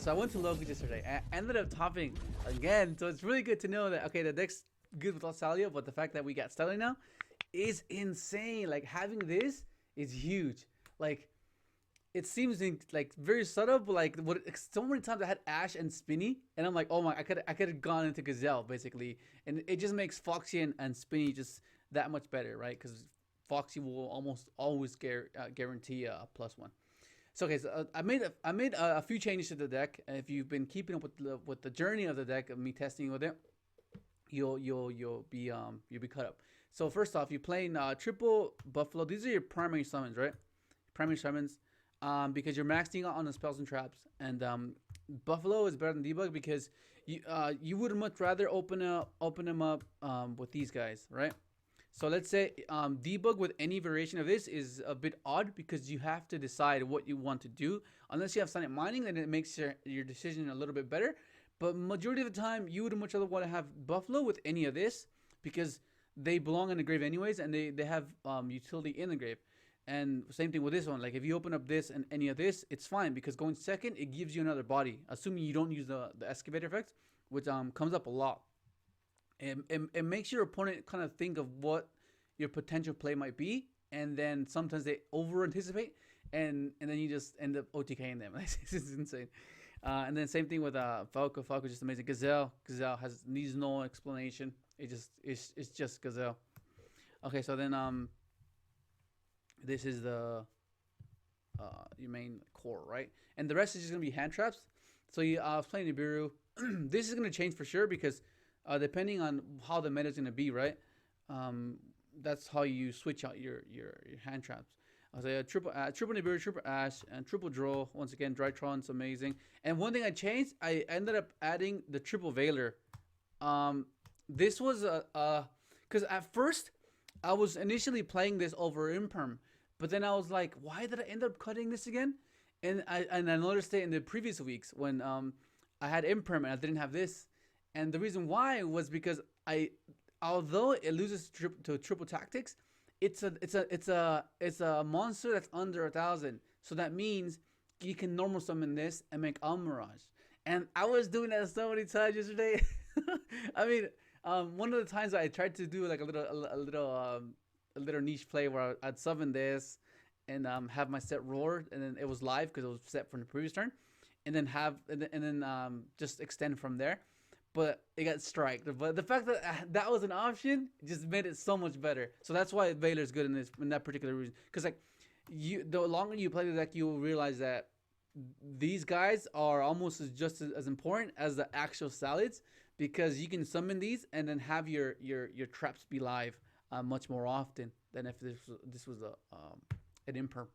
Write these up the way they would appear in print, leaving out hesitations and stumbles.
So I went to local yesterday. I ended up topping again. So it's really good to know that okay, the deck's good without Stalio, but the fact that we got Stalio now is insane. Like having this is huge. Like it seems like very subtle, but like what so many times I had Ash and Spinny, and I'm like, oh my, I could have gone into Gazelle basically, and it just makes Foxy and Spinny just that much better, right? Because Foxy will almost always guarantee a +1. So okay, so I made a few changes to the deck. And if you've been keeping up with the journey of the deck of me testing with it, you'll be caught up. So first off, you're playing triple Buffalo. These are your primary summons, right? Primary summons, because you're maxing out on the spells and traps. And Buffalo is better than debug because you would much rather open them up with these guys, right? So let's say debug with any variation of this is a bit odd because you have to decide what you want to do. Unless you have silent mining, then it makes your decision a little bit better. But majority of the time, you would much rather want to have Buffalo with any of this because they belong in the grave anyways, and they have utility in the grave. And same thing with this one. Like if you open up this and any of this, it's fine because going second, it gives you another body, assuming you don't use the excavator effect, which comes up a lot. It makes your opponent kind of think of what your potential play might be, and then sometimes they over anticipate, and then you just end up OTKing them. This is insane. And then same thing with Falco. Falco is just amazing. Gazelle needs no explanation. It's just Gazelle. Okay, so then this is the your main core, right? And the rest is just gonna be hand traps. So I was playing Nibiru. This is gonna change for sure because depending on how the meta is gonna be, right? That's how you switch out your hand traps. I say triple Nibiru, triple Ash, and triple Draw. Once again, Drytron's amazing. And one thing I changed, I ended up adding the triple Veiler. This was because at first I was initially playing this over Imperm, but then I was like, why did I end up cutting this again? And I noticed it in the previous weeks when I had Imperm and I didn't have this. And the reason why was because although it loses to triple tactics, it's a monster that's under 1,000. So that means you can normal summon this and make Almirage. And I was doing that so many times yesterday. I mean, one of the times I tried to do like a little niche play where I'd summon this and have my set roar, and then it was live because it was set from the previous turn, and then just extend from there. But it got striked. But the fact that that was an option just made it so much better. So that's why Veiler is good in that particular reason. Because like the longer you play the deck, you will realize that these guys are almost just as important as the actual salads because you can summon these and then have your traps be live much more often than if this was an imperm.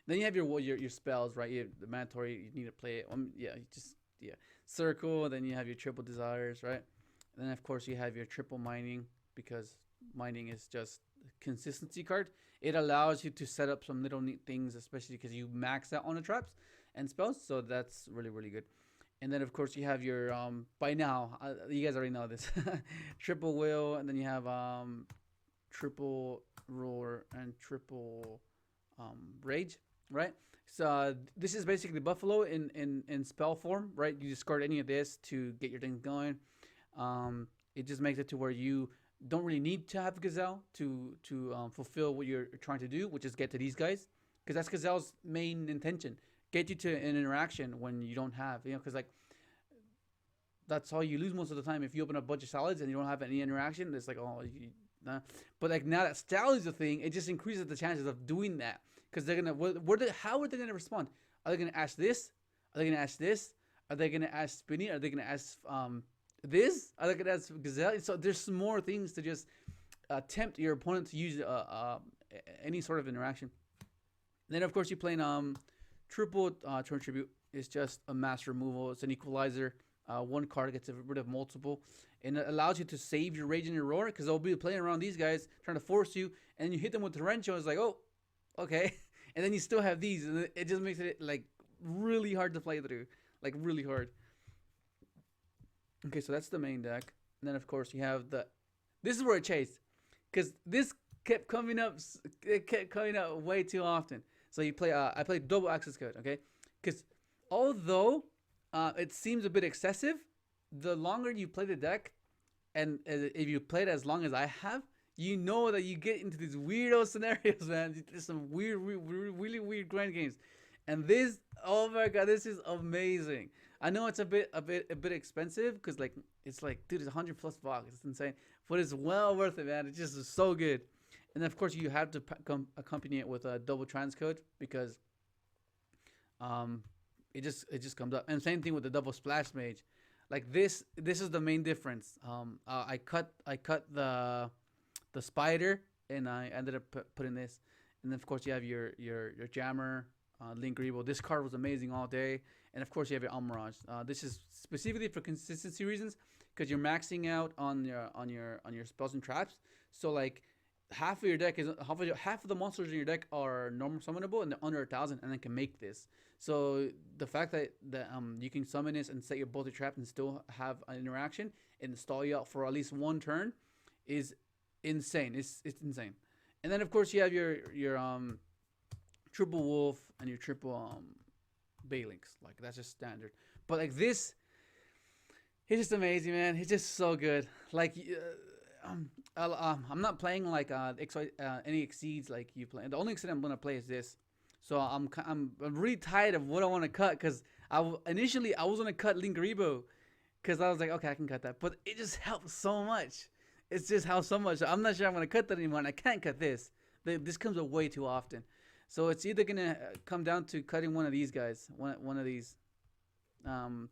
Then you have your spells, right? You have the mandatory. You need to play it. Yeah, circle. Then you have your triple desires, right? And then of course you have your triple mining because mining is just a consistency card. It allows you to set up some little neat things, especially because you max out on the traps and spells. So that's really really good. And then of course you have your by now you guys already know this triple will, and then you have triple roar and triple rage, right? So this is basically Buffalo in spell form, right? You discard any of this to get your thing going. It just makes it to where you don't really need to have Gazelle to fulfill what you're trying to do, which is get to these guys, because that's Gazelle's main intention: get you to an interaction when you don't have, because like that's all you lose most of the time. If you open up a bunch of salads and you don't have any interaction, it's like nah. But like now that style is a thing, it just increases the chances of doing that because they're gonna how are they gonna respond? Are they gonna ask this? Are they gonna ask this? Are they gonna ask Spinny? Are they gonna ask this? Are they gonna ask Gazelle? So there's more things to just tempt your opponent to use any sort of interaction. And then of course you're playing triple turn tribute. It's just a mass removal. It's an equalizer. One card gets rid of multiple, and it allows you to save your rage and your roar because they'll be playing around these guys trying to force you, and you hit them with torrential. It's like, oh, okay, and then you still have these, and it just makes it like really hard to play through, like really hard. Okay, so that's the main deck, and then of course you have this is where it chased, because this kept coming up. It kept coming up way too often. So you play. I played double access code, okay, because Although it seems a bit excessive, the longer you play the deck, and if you play it as long as I have, you know that you get into these weirdo scenarios, man. There's some really weird grind games, and this, oh my god, this is amazing. I know it's a bit expensive because like it's like, dude, it's 100 plus bucks. It's insane, but it's well worth it, man. It just is so good. And then of course you have to accompany it with a double transcode because um it just comes up. And same thing with the double splash mage. Like this is the main difference. I cut the spider and I ended up putting this. And then of course you have your jammer, Link Grebo. This card was amazing all day. And of course you have your Almirage. This is specifically for consistency reasons because you're maxing out on your spells and traps. So like half of your deck is half of the monsters in your deck are normal summonable and they're under 1,000 and then can make this. So the fact that you can summon this and set your both your traps and still have an interaction and stall you out for at least one turn is insane. It's insane. And then of course you have your triple wolf and your triple Balinks. Like that's just standard. But like this, it's just amazing, man. It's just so good. Like I'm not playing like any exceeds like you play. The only exceed I'm gonna play is this. So I'm really tired of what I want to cut because initially I was gonna cut Link Grebo because I was like, okay, I can cut that, but it just helps so much. It's just helps so much. I'm not sure I'm gonna cut that anymore, and I can't cut this. This comes up way too often. So it's either gonna come down to cutting one of these guys, one of these, and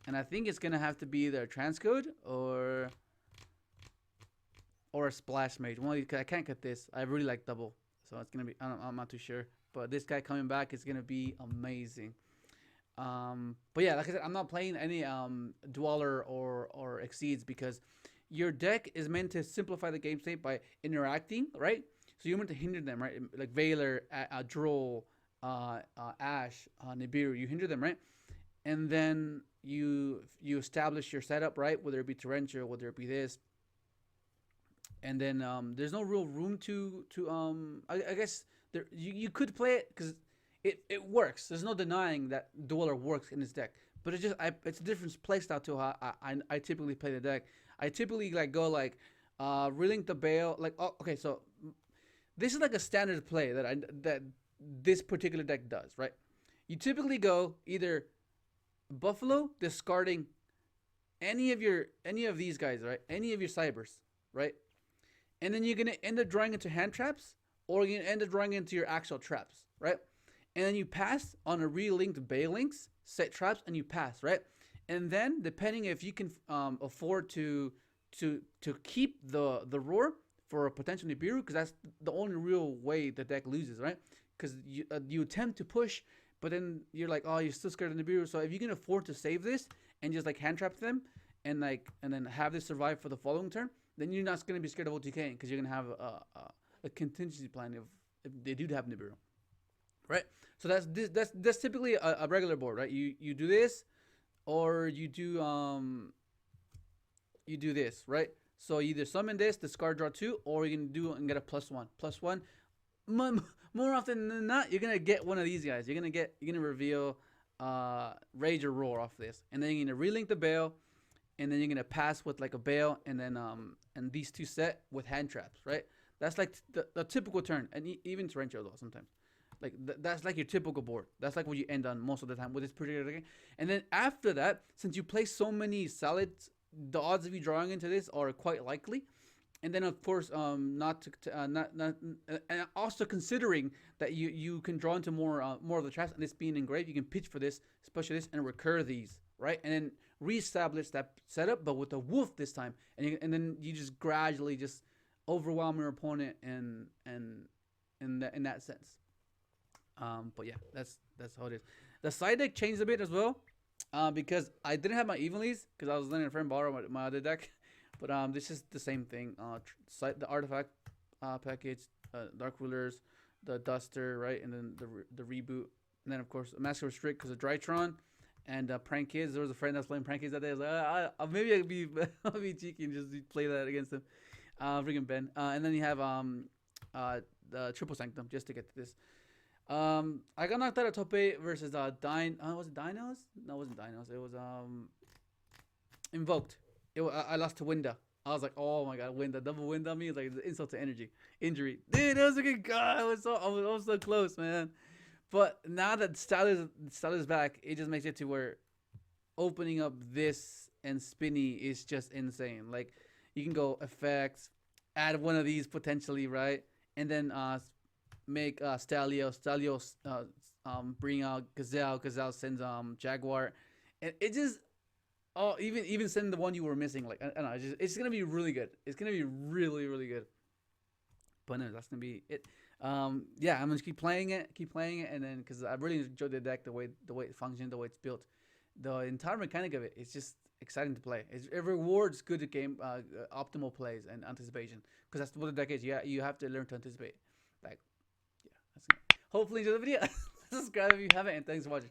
I think it's gonna have to be either a transcode or a splash mage. One of these, 'cause I can't cut this. I really like double, so it's gonna be. I'm not too sure, but this guy coming back is gonna be amazing. But yeah, like I said, I'm not playing any dweller or exceeds because your deck is meant to simplify the game state by interacting, right? So you're meant to hinder them, right? Like Veiler, Droll, Ash, Nibiru, you hinder them, right? And then you establish your setup, right? Whether it be Torrential, whether it be this, and then there's no real room to I guess there you could play it because it works. There's no denying that Dweller works in this deck, but it's a different playstyle to how I typically play the deck. I typically like go like relink the Bale, like, oh, okay, so this is like a standard play that this particular deck does, right? You typically go either Buffalo discarding any of these guys, right? Any of your cybers, right? And then you're gonna end up drawing into hand traps, or you're gonna end up drawing into your actual traps, right? And then you pass on a relinked Balinks, set traps, and you pass, right? And then depending if you can afford to keep the roar for a potential Nibiru, because that's the only real way the deck loses, right? Because you attempt to push, but then you're like, oh, you're still scared of Nibiru. So if you can afford to save this and just like hand trap them and then have this survive for the following turn, then you're not going to be scared of OTK because you're going to have a contingency plan if they do have Nibiru, right? So that's typically a regular board, right? You do this, or you do this, right? So you either summon this, discard, draw 2, or you can do and get a +1. +1. More often than not, you're gonna get one of these guys. You're gonna reveal Rage or Roar off this, and then you're gonna relink the Bale, and then you're gonna pass with like a Bale, and then and these two set with hand traps, right? That's like the typical turn, and even Torrential though sometimes. Like that's like your typical board. That's like what you end on most of the time with this particular game. And then after that, since you play so many solids, the odds of you drawing into this are quite likely. And then of course, not and also considering that you can draw into more of the traps, and this being engraved, you can pitch for this, especially this, and recur these, right? And then reestablish that setup, but with a wolf this time, and then you just gradually just overwhelm your opponent in that sense. But yeah, that's how it is. The side deck changed a bit as well, because I didn't have my evenlies because I was letting a friend borrow my other deck. But this is the same thing. The artifact package, Dark Rulers, the Duster, right, and then the reboot, and then of course Master Restrict because of Drytron, and Prank Kids. There was a friend that was playing Prank Kids that day. I was like, maybe I'd be I'll be cheeky and just play that against him. Freaking Ben. And then you have the Triple Sanctum just to get to this. I got knocked out of top 8 versus was it Dinos? No, it wasn't Dinos. It was Invoked. I lost to Winda. I was like, oh my god, Winda, double Winda on me is like insult to injury. Dude, that was a good guy. I was so close, man. But now that style is back, it just makes it to where opening up this and spinny is just insane. Like you can go effects, add one of these potentially, right? And then make Stalio bring out Gazelle sends Jaguar, and it just even send the one you were missing. Like I don't know, it's gonna be really good. It's gonna be really good. But no, that's gonna be it. Yeah, I'm gonna keep playing it, and then because I really enjoyed the deck, the way it functions, the way it's built, the entire mechanic of it. It's just exciting to play. It rewards good game, optimal plays and anticipation, because that's what the deck is. Yeah, you have to learn to anticipate. Like, yeah, that's good. Hopefully enjoy the video. Subscribe if you haven't, and thanks for watching.